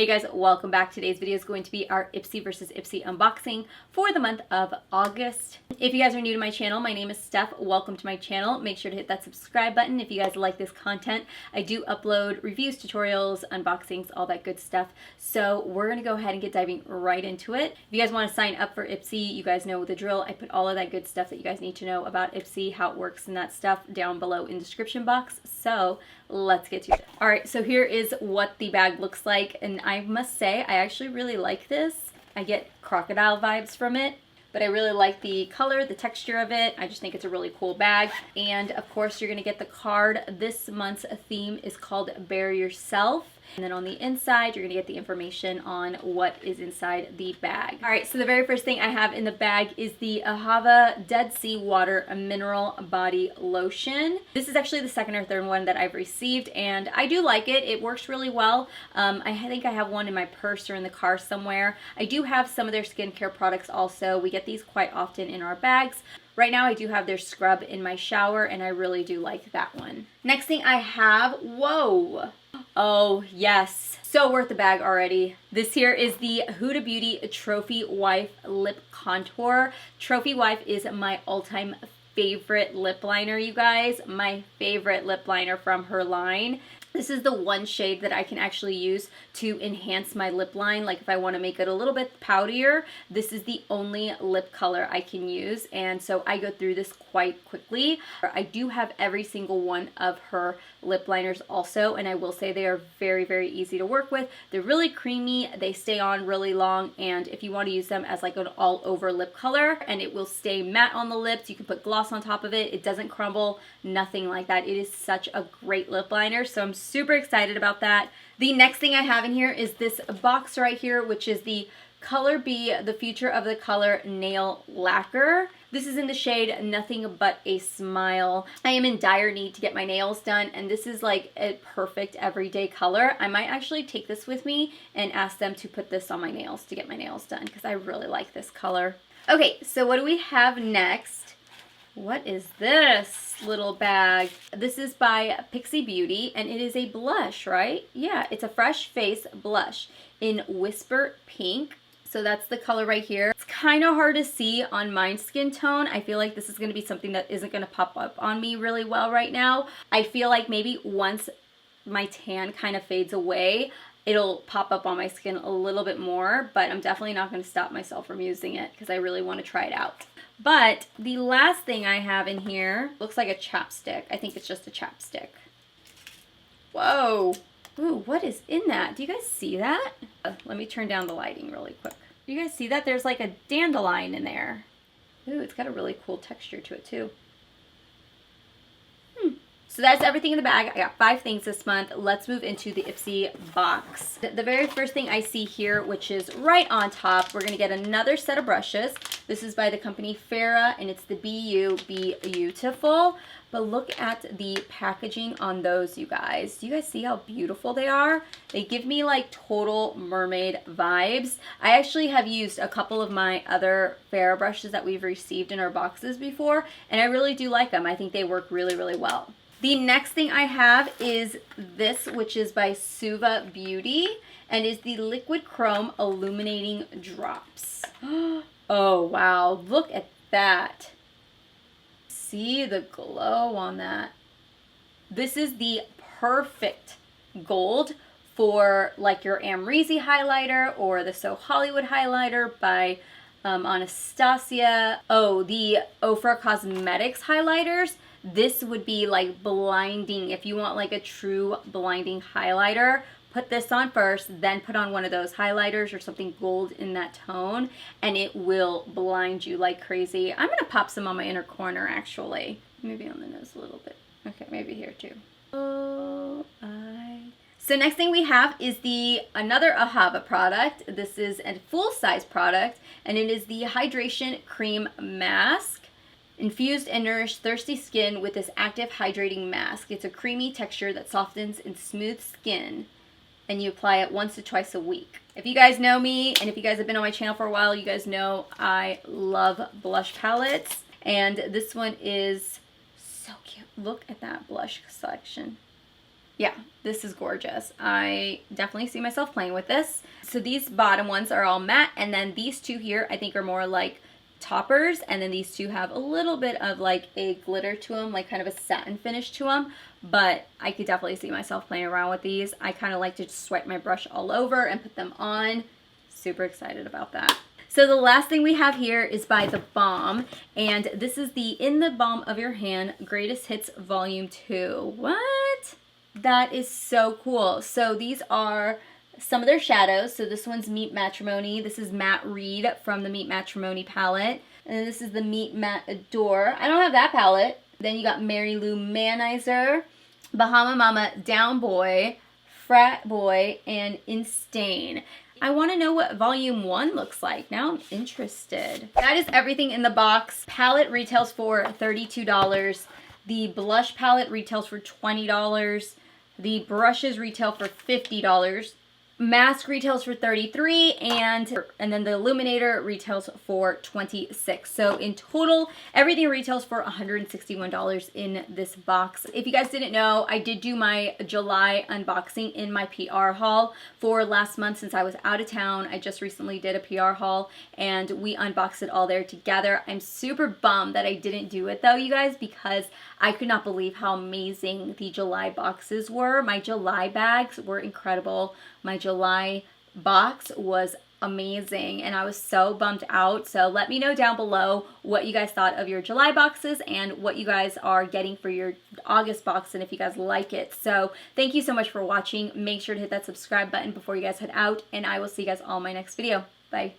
Hey guys, welcome back. Today's video is going to be our Ipsy versus Ipsy unboxing for the month of August. If you guys are new to my channel, my name is Steph. Welcome to my channel. Make sure to hit that subscribe button if you guys like this content. I do upload reviews, tutorials, unboxings, all that good stuff. So we're going to go ahead and get diving right into it. If you guys want to sign up for Ipsy, you guys know the drill. I put all of that good stuff that you guys need to know about Ipsy, how it works and that stuff down below in the description box. So let's get to it. All right, so here is what the bag looks like, and I must say I actually really like this. I get crocodile vibes from it, but I really like the color, the texture of it. I just think it's a really cool bag. And of course, you're gonna get the card. This month's theme is called Bare Yourself. And then on the inside, you're gonna get the information on what is inside the bag. All right, so the very first thing I have in the bag is the Ahava Dead Sea Water Mineral Body Lotion. This is actually the second or third one that I've received, and I do like it. It works really well. I think I have one in my purse or in the car somewhere. I do have some of their skincare products also. We get these quite often in our bags. Right now I do have their scrub in my shower, and I really do like that one. Next thing I have, whoa. Oh yes, so worth the bag already. This here is the Huda Beauty Trophy Wife Lip Contour. Trophy Wife is my all-time favorite lip liner, you guys. My favorite lip liner from her line. This is the one shade that I can actually use to enhance my lip line. Like if I want to make it a little bit powdier, this is the only lip color I can use. And so I go through this quite quickly. I do have every single one of her lip liners also, and I will say they are very, very easy to work with. They're really creamy, they stay on really long, and if you want to use them as like an all-over lip color, and it will stay matte on the lips, you can put gloss on top of it. It doesn't crumble, nothing like that. It is such a great lip liner, so I'm super excited about that. The next thing I have in here is this box right here, which is the Color B, the Future of the Color Nail Lacquer. This is in the shade Nothing But a Smile. I am in dire need to get my nails done, and this is like a perfect everyday color. I might actually take this with me and ask them to put this on my nails to get my nails done, because I really like this color. Okay, so what do we have next? What is this little bag? This is by Pixie Beauty, and it is a blush, right? Yeah, it's a fresh face blush in Whisper Pink. So that's the color right here. It's kind of hard to see on my skin tone. I feel like this is going to be something that isn't going to pop up on me really well right now. I feel like maybe once my tan kind of fades away, it'll pop up on my skin a little bit more, but I'm definitely not going to stop myself from using it because I really want to try it out. But the last thing I have in here looks like a chapstick. I think it's just a chapstick. Whoa. Ooh, what is in that? Do you guys see that? Let me turn down the lighting really quick. Do you guys see that? There's like a dandelion in there. Ooh, it's got a really cool texture to it too. So that's everything in the bag. I got 5 things this month. Let's move into the Ipsy box. The very first thing I see here, which is right on top, we're gonna get another set of brushes. This is by the company Farrah, and it's the Be Beautiful. But look at the packaging on those, you guys. Do you guys see how beautiful they are? They give me like total mermaid vibes. I actually have used a couple of my other Farrah brushes that we've received in our boxes before, and I really do like them. I think they work really, really well. The next thing I have is this, which is by Suva Beauty, and is the Liquid Chrome Illuminating Drops. Oh, wow. Look at that. See the glow on that. This is the perfect gold for like your Amrezy highlighter or the So Hollywood highlighter by Anastasia. Oh, the Ofra Cosmetics highlighters. This would be like blinding. If you want like a true blinding highlighter, put this on first, then put on one of those highlighters or something gold in that tone, and it will blind you like crazy. I'm gonna pop some on my inner corner actually. Maybe on the nose a little bit. Okay, maybe here too. So next thing we have is another Ahava product. This is a full-size product, and it is the Hydration Cream Mask. Infused and nourished thirsty skin with this active hydrating mask. It's a creamy texture that softens and smooths skin, and you apply it once to twice a week. If you guys know me, and if you guys have been on my channel for a while, you guys know I love blush palettes, and this one is so cute. Look at that blush selection. Yeah, this is gorgeous. I definitely see myself playing with this. So these bottom ones are all matte, and then these two here I think are more like toppers, and then these two have a little bit of like a glitter to them, like kind of a satin finish to them, but I could definitely see myself playing around with these. I kind of like to just swipe my brush all over and put them on. Super excited about that. So the last thing we have here is by The Balm, and this is the In the Balm of Your Hand Greatest Hits Volume 2. What? That is so cool. So these are some of their shadows. So this one's Meet Matrimony. This is Matte Reed from the Meet Matrimony palette. And then this is the Meet Matte Adore. I don't have that palette. Then you got Mary Lou Manizer, Bahama Mama, Down Boy, Frat Boy, and Insane. I want to know what volume 1 looks like. Now I'm interested. That is everything in the box. Palette retails for $32. The blush palette retails for $20. The brushes retail for $50. Mask retails for $33, and then the illuminator retails for $26. So in total, everything retails for $161 in this box. If you guys didn't know, I did do my July unboxing in my PR haul for last month since I was out of town. I just recently did a PR haul and we unboxed it all there together. I'm super bummed that I didn't do it though, you guys, because I could not believe how amazing the July boxes were. My July bags were incredible. My July box was amazing and I was so bummed out. So let me know down below what you guys thought of your July boxes and what you guys are getting for your August box and if you guys like it. So thank you so much for watching. Make sure to hit that subscribe button before you guys head out and I will see you guys all in my next video. Bye.